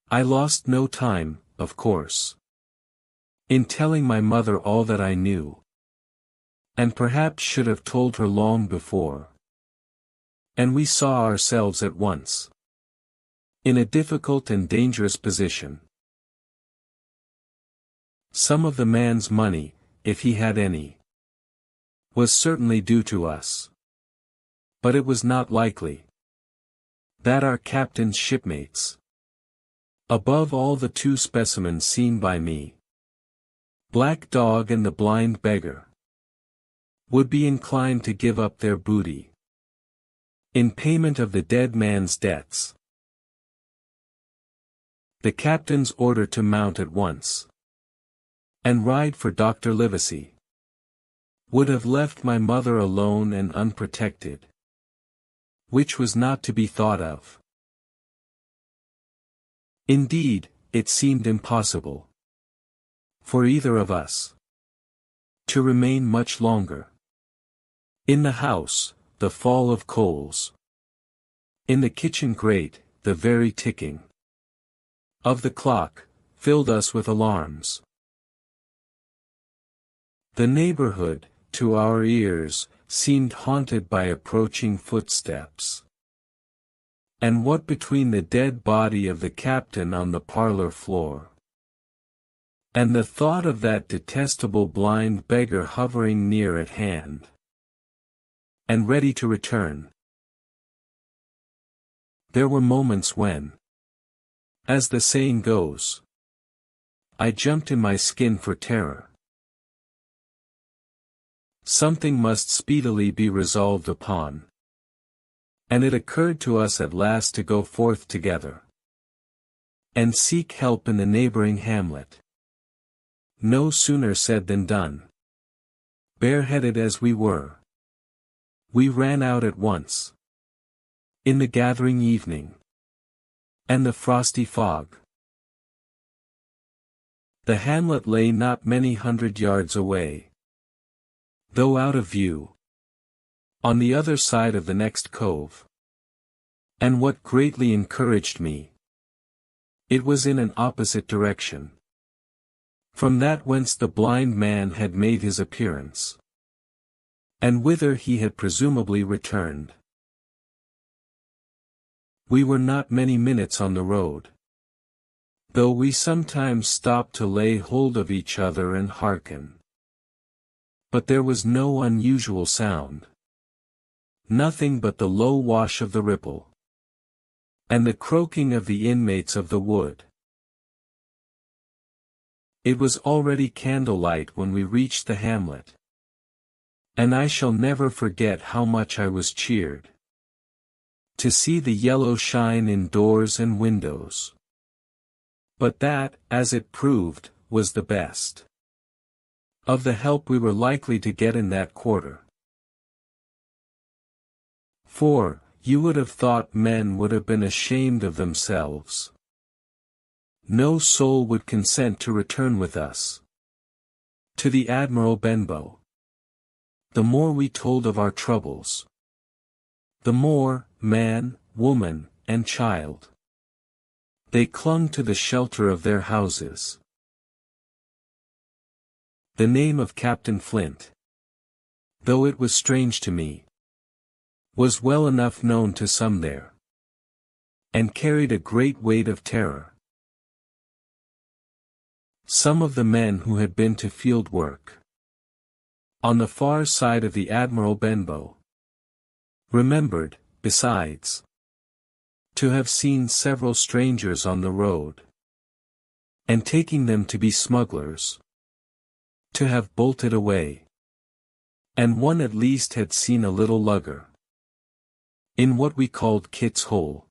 I lost no time, of course, in telling my mother all that I knew, and perhaps should have told her long before. And we saw ourselves at once in a difficult and dangerous position. Some of the man's money, if he had any, was certainly due to us. But it was not likely that our captain's shipmates, above all the two specimens seen by me, Black Dog and the Blind Beggar, would be inclined to give up their booty in payment of the dead man's debts. The captain's order to mount at once and ride for Dr. Livesey would have left my mother alone and unprotected, which was not to be thought of. Indeed, it seemed impossible for either of us to remain much longer in the house. The fall of coals in the kitchen grate, the very ticking of the clock, filled us with alarms. The neighborhood, to our ears, seemed haunted by approaching footsteps. And what between the dead body of the captain on the parlor floor, and the thought of that detestable blind beggar hovering near at hand, and ready to return, there were moments when, as the saying goes, I jumped in my skin for terror. Something must speedily be resolved upon, and it occurred to us at last to go forth together and seek help in the neighboring hamlet. No sooner said than done. Bareheaded as we were, we ran out at once, in the gathering evening and the frosty fog. The hamlet lay not many 100 yards away, though out of view, on the other side of the next cove. And what greatly encouraged me, it was in an opposite direction from that whence the blind man had made his appearance, and whither he had presumably returned. We were not many minutes on the road, though we sometimes stopped to lay hold of each other and hearken. But there was no unusual sound, nothing but the low wash of the ripple, and the croaking of the inmates of the wood. It was already candlelight when we reached the hamlet, and I shall never forget how much I was cheered to see the yellow shine in doors and windows. But that, as it proved, was the best of the help we were likely to get in that quarter. For, you would have thought men would have been ashamed of themselves. No soul would consent to return with us to the Admiral Benbow. The more we told of our troubles, the more, man, woman, and child, they clung to the shelter of their houses. The name of Captain Flint, though it was strange to me, was well enough known to some there, and carried a great weight of terror. Some of the men who had been to field work on the far side of the Admiral Benbow remembered, besides, to have seen several strangers on the road, and taking them to be smugglers, to have bolted away. And one at least had seen a little lugger in what we called Kit's Hole,